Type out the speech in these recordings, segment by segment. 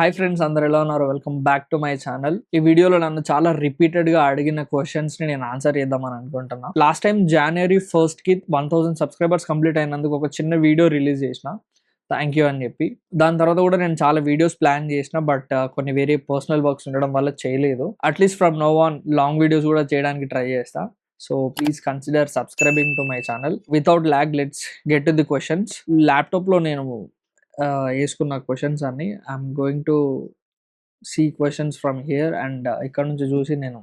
Hi friends, అందరు ఎలా ఉన్నారు? Welcome back to my channel. ఈ వీడియోలో నన్ను చాలా రిపీటెడ్ గా అడిగిన క్వశ్చన్స్ ని నేను ఆన్సర్ చేద్దామని అనుకుంటున్నా. లాస్ట్ టైం January 1st కి 1000 సబ్స్క్రైబర్స్ కంప్లీట్ అయినందుకు ఒక చిన్న వీడియో రిలీజ్ చేసిన, థ్యాంక్ యూ అని చెప్పి. దాని తర్వాత కూడా నేను చాలా వీడియోస్ ప్లాన్ చేసిన, బట్ కొన్ని వేరే పర్సనల్ వర్క్స్ ఉండడం వల్ల చేయలేదు. At least from now on long videos కూడా చేయడానికి ట్రై చేస్తా. So please consider subscribing to my channel. Without lag let's get to the questions. Laptop లో నేను వేసుకున్న క్వశ్చన్స్ అన్ని I'm going to see questions from here and ఇక్కడ నుంచి చూసి నేను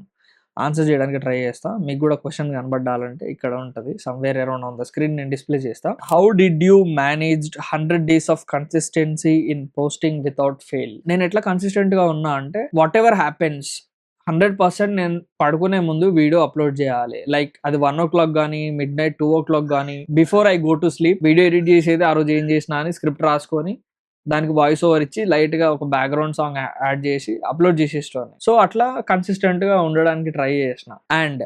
ఆన్సర్ చేయడానికి ట్రై చేస్తా. మీకు కూడా క్వశ్చన్ కనబడాలంటే ఇక్కడ ఉంటుంది, somewhere around on the screen నేను డిస్ప్లే చేస్తా. How did you manage 100 days of consistency in posting without fail? నేను ఎట్లా కన్సిస్టెంట్ గా ఉన్నా అంటే, వాట్ ఎవర్ హ్యాపెన్స్ 100% నేను పడుకునే ముందు వీడియో అప్లోడ్ చేయాలి. లైక్ అది 1 o'clock కానీ, midnight 2 o'clock కానీ, before I go to sleep video edit చేసేది ఆ రోజు ఏం చేసినా అని స్క్రిప్ట్ రాసుకొని దానికి వాయిస్ ఓవర్ ఇచ్చి లైట్ గా ఒక బ్యాక్గ్రౌండ్ సాంగ్ యాడ్ చేసి అప్లోడ్ చేసేస్తాను. సో అట్లా కన్సిస్టెంట్ గా ఉండడానికి ట్రై చేసిన. అండ్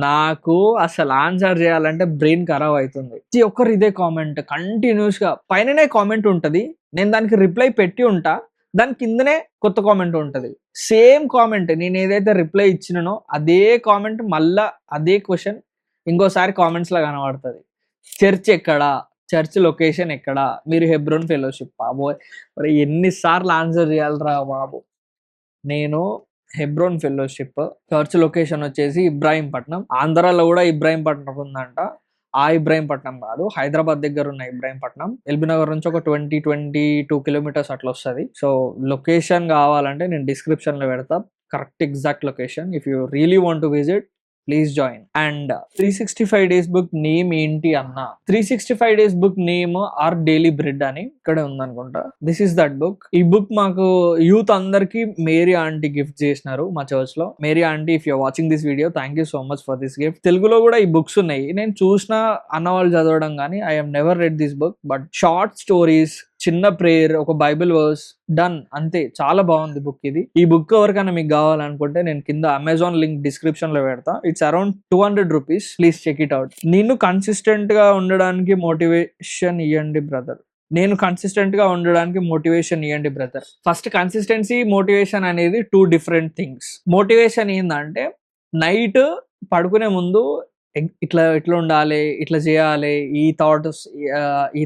నాకు అసలు ఆన్సర్ చేయాలంటే బ్రెయిన్ ఖరాబ్ అవుతుంది. ప్రతి ఒక్కరు ఇదే కామెంట్ కంటిన్యూస్ గా, పైననే కామెంట్ ఉంటది, నేను దానికి రిప్లై పెట్టి ఉంటా, దాని కిందనే కొత్త కామెంట్ ఉంటది. సేమ్ కామెంట్, నేను ఏదైతే రిప్లై ఇచ్చినానో అదే కామెంట్ మళ్ళా అదే క్వశ్చన్ ఇంకోసారి కామెంట్స్ లా కనబడుతుంది. చర్చ్ ఎక్కడా, చర్చ్ లొకేషన్ ఎక్కడా, మీరు హెబ్రోన్ ఫెలోషిప్. బాబోయ్, మరి ఎన్నిసార్లు ఆన్సర్ చేయాలరా బాబు. నేను హెబ్రోన్ ఫెలోషిప్, చర్చ్ లొకేషన్ వచ్చేసి ఇబ్రాహీంపట్నం. ఆంధ్రాలో కూడా ఇబ్రాహీంపట్నం ఉందంట. ఆ ఇబ్రాహీంపట్నం కాదు, హైదరాబాద్ దగ్గర ఉన్న ఇబ్రాహీంపట్నం. ఎల్బీ నగర్ నుంచి ఒక 22 కిలోమీటర్స్ అట్లా వస్తుంది. సో లొకేషన్ కావాలంటే నేను డిస్క్రిప్షన్ లో పెడతా, correct exact location. If you really want to visit, please join. And 365 days book name ఏంటి అన్న? 365 days book name are daily bread అని ఇక్కడే ఉందనుకుంటా. This is that book. ఈ బుక్ మాకు యూత్ అందరికి మేరీ ఆంటీ గిఫ్ట్ చేసినారు మా చర్చ్ లో. Mary aunty, if you're watching this video, thank you so much for this gift. తెలుగులో కూడా ఈ బుక్స్ ఉన్నాయి, నేను చూసిన అన్నవాళ్ళు చదవడం కానీ. I have never red this book, but short stories, చిన్న ప్రేయర్, ఒక బైబిల్ వర్స్, డన్, అంతే. చాలా బాగుంది బుక్ ఇది. ఈ బుక్ ఎవరికైనా మీకు కావాలనుకుంటే నేను కింద అమెజాన్ లింక్ డిస్క్రిప్షన్ లో పెడతా. It's around 200 rupees. Please check it out. నేను కన్సిస్టెంట్ గా ఉండడానికి మోటివేషన్ ఇవ్వండి బ్రదర్. నేను కన్సిస్టెంట్ గా ఉండడానికి మోటివేషన్ ఇవ్వండి బ్రదర్. ఫస్ట్, కన్సిస్టెన్సీ, మోటివేషన్ అనేది 2 different థింగ్స్. మోటివేషన్ ఏంటంటే, నైట్ పడుకునే ముందు ఇట్లా ఉండాలి, ఇట్లా చేయాలి, ఈ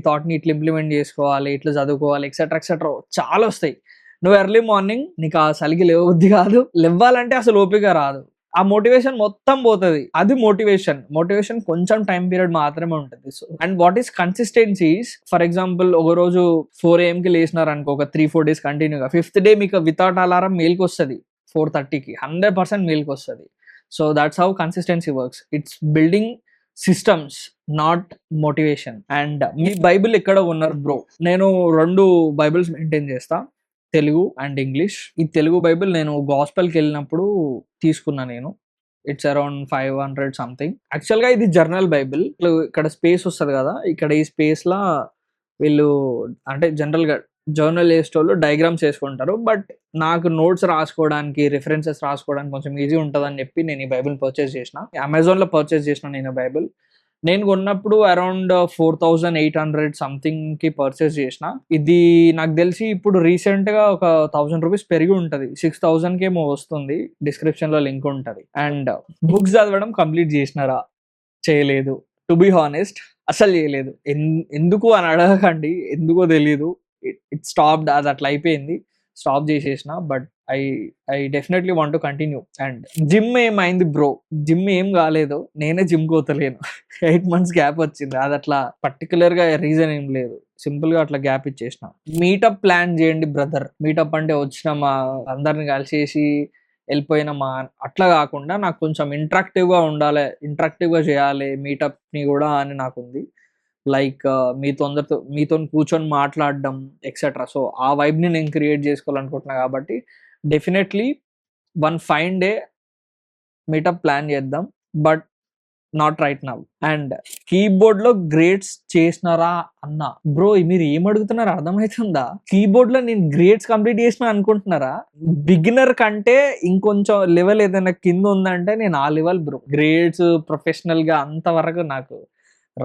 థాట్ని ఇట్లా ఇంప్లిమెంట్ చేసుకోవాలి, ఇట్లా చదువుకోవాలి, ఎక్సెట్రా చాలా వస్తాయి. నువ్వు ఎర్లీ మార్నింగ్ నీకు ఆ సలికి లేవబుద్ధి కాదు, లేవ్వాలంటే అసలు ఓపిక రాదు, ఆ మోటివేషన్ మొత్తం పోతుంది. అది మోటివేషన్ కొంచెం టైం పీరియడ్ మాత్రమే ఉంటుంది. So and what is consistencies, for example ఒక రోజు 4 AM కి లేచినారు అనుకో, ఒక 3-4 days కంటిన్యూగా, 5th day మీకు వితౌట్ అలారం మెయిల్కి వస్తుంది 4:30కి, 100% మెయిల్కి వస్తుంది. So that's how consistency works. It's building systems, not motivation. And me Bible ఎక్కడ ఉన్నారు బ్రో? నేను 2 బైబిల్స్ మెయింటైన్ చేస్తా, తెలుగు అండ్ ఇంగ్లీష్. ఈ తెలుగు బైబిల్ నేను గాస్పెల్కి వెళ్ళినప్పుడు తీసుకున్నా నేను. It's around 500 something. యాక్చువల్గా ఇది జర్నల్ బైబిల్. ఇక్కడ స్పేస్ వస్తుంది కదా, ఇక్కడ ఈ స్పేస్ లా వీళ్ళు అంటే జనరల్గా జర్నల్ వేసేటోళ్ళు డయాగ్రామ్స్ వేసుకుంటారు, బట్ నాకు నోట్స్ రాసుకోవడానికి, రిఫరెన్సెస్ రాసుకోవడానికి కొంచెం ఈజీ ఉంటుందని చెప్పి నేను ఈ బైబిల్ పర్చేస్ చేసిన. అమెజాన్లో పర్చేస్ చేసిన నేను బైబిల్. నేను కొన్నప్పుడు అరౌండ్ 4800 సంథింగ్ కి పర్చేస్ చేసిన. ఇది నాకు తెలిసి ఇప్పుడు రీసెంట్ గా ఒక 1000 రూపీస్ పెరిగి ఉంటది, 6000 కి ఏమో వస్తుంది. డిస్క్రిప్షన్ లో లింక్ ఉంటది. అండ్ బుక్స్ చదవడం కంప్లీట్ చేసినారా? చేయలేదు. టు బి హానెస్ట్, అసలు చేయలేదు. ఎందుకు అని అడగకండి, ఎందుకో తెలీదు. ఇట్ స్టాప్డ్, అది అట్లా అయిపోయింది, స్టాప్ చేసేసిన. But I definitely want to continue. And gym ఏమైంది బ్రో? జిమ్ ఏం కాలేదు, నేనే జిమ్ కోతలేను. 8 months గ్యాప్ వచ్చింది, అది అట్లా పర్టికులర్ గా రీజన్ ఏం లేదు, సింపుల్ గా అట్లా గ్యాప్ ఇచ్చేసిన. మీటప్ ప్లాన్ చేయండి బ్రదర్. మీటప్ అంటే వచ్చినామా, అందరిని కలిసేసి వెళ్ళిపోయినామా అట్లా కాకుండా, నాకు కొంచెం ఇంటరాక్టివ్ గా ఉండాలి, ఇంటరాక్టివ్ గా చేయాలి మీటప్ ని కూడా అని నాకుంది. లైక్ మీతో కూర్చొని మాట్లాడడం ఎక్సెట్రా. సో ఆ వైబ్ని నేను క్రియేట్ చేసుకోవాలనుకుంటున్నా కాబట్టి definitely one fine day meetup plan చేద్దాం, but not right now. And keyboard లో గ్రేడ్స్ చేసినారా అన్న? బ్రో మీరు ఏం అడుగుతున్నారా, అర్థమవుతుందా? కీబోర్డ్ లో నేను గ్రేడ్స్ కంప్లీట్ చేసిన అనుకుంటున్నారా? బిగినర్ కంటే ఇంకొంచెం లెవెల్ ఏదైనా కింద ఉందంటే నేను ఆ లెవెల్ బ్రో. గ్రేడ్స్ ప్రొఫెషనల్ గా అంతవరకు నాకు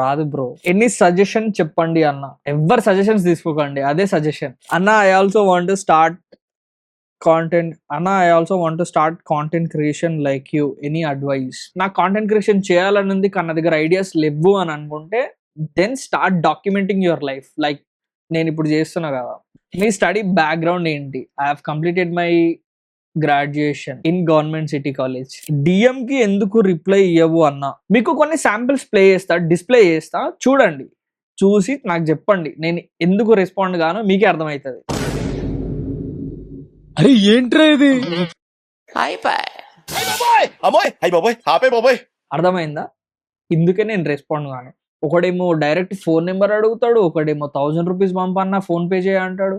రాదు బ్రో. ఎన్ని సజెషన్ చెప్పండి అన్న, ఎవరు సజెషన్స్ తీసుకోకండి, అదే సజెషన్. అన్న I also want to start content అన్న, I also want to start content creation like you, any advice. నాకు కాంటెంట్ క్రియేషన్ చేయాలని ఉంది కానీ నా దగ్గర ఐడియాస్ లేవు అని అనుకుంటే then start documenting your life, like నేను ఇప్పుడు చేస్తున్నా కదా. మీ స్టడీ బ్యాక్గ్రౌండ్ ఏంటి? I have completed my graduation in government city college. DM కి ఎందుకు రిప్లై ఇవ్వవు అన్న? మీకు కొన్ని శాంపిల్స్ ప్లే చేస్తా, డిస్ప్లే చేస్తా, చూడండి, చూసి నాకు చెప్పండి నేను ఎందుకు రెస్పాండ్ గానో మీకే అర్థమవుతుంది. అరే ఏంట్రా ఇది? అమ్మోయ్ అయ్యి బాబోయ్ ఆపే బాబోయ్. అర్థమైందా? ఇందుకే నేను రెస్పాండ్ గాను. ఒకడేమో డైరెక్ట్ ఫోన్ నెంబర్ అడుగుతాడు, ఒకడేమో 1000 రూపీస్ పంపన్నా ఫోన్ పే చేయ అంటాడు.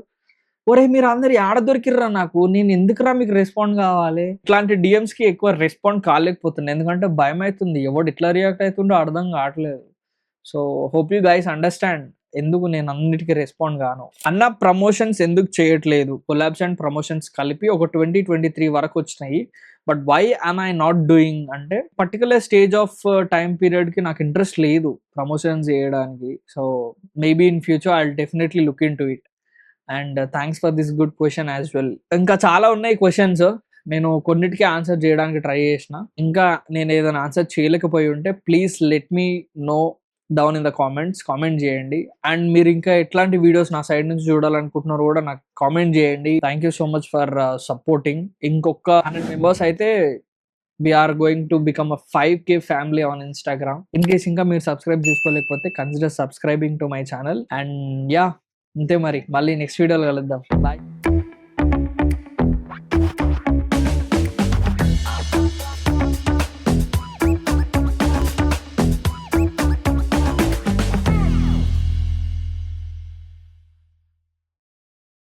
ఒరే మీరు అందరు ఆడ దొరికిర్రా నాకు, నేను ఎందుకురా మీకు రెస్పాండ్ కావాలి? ఇట్లాంటి డిఎమ్స్ కి ఎక్కువ రెస్పాండ్ కాలేకపోతుంది, ఎందుకంటే భయం అవుతుంది, ఎవడు ఎట్లా రియాక్ట్ అవుతుండో అర్థం కావట్లేదు. So hope you guys understand ఎందుకు నేను అన్నిటికీ రెస్పాండ్ గాను. అన్న ప్రమోషన్స్ ఎందుకు చేయట్లేదు? కొలాబ్స్ అండ్ ప్రమోషన్స్ కలిపి ఒక 2023 వరకు వచ్చినాయి, but why am I not doing అంటే particular stage of time period కి నాకు ఇంట్రెస్ట్ లేదు ప్రమోషన్స్ చేయడానికి. So maybe in future I will definitely look into it. And thanks for this good question as well. ఇంకా చాలా ఉన్నాయి questions, నేను కొన్నిటికి ఆన్సర్ చేయడానికి ట్రై చేసిన. ఇంకా నేను ఏదైనా ఆన్సర్ చేయలేకపోయి ఉంటే please let me know down in the comments, comment చేయండి. అండ్ మీరు ఇంకా ఎట్లాంటి వీడియోస్ నా సైడ్ నుంచి చూడాలనుకుంటున్నారో కూడా నాకు కామెంట్ చేయండి. Thank you so much for supporting. ఇంకొక 100 మెంబర్స్ అయితే we're going to become a 5K family on Instagram. In case ఇంకా మీరు సబ్స్క్రైబ్ చేసుకోలేకపోతే consider subscribing to my channel. And yeah, అంతే మరి, మళ్ళీ నెక్స్ట్ వీడియోలో కలుద్దాం. బాయ్.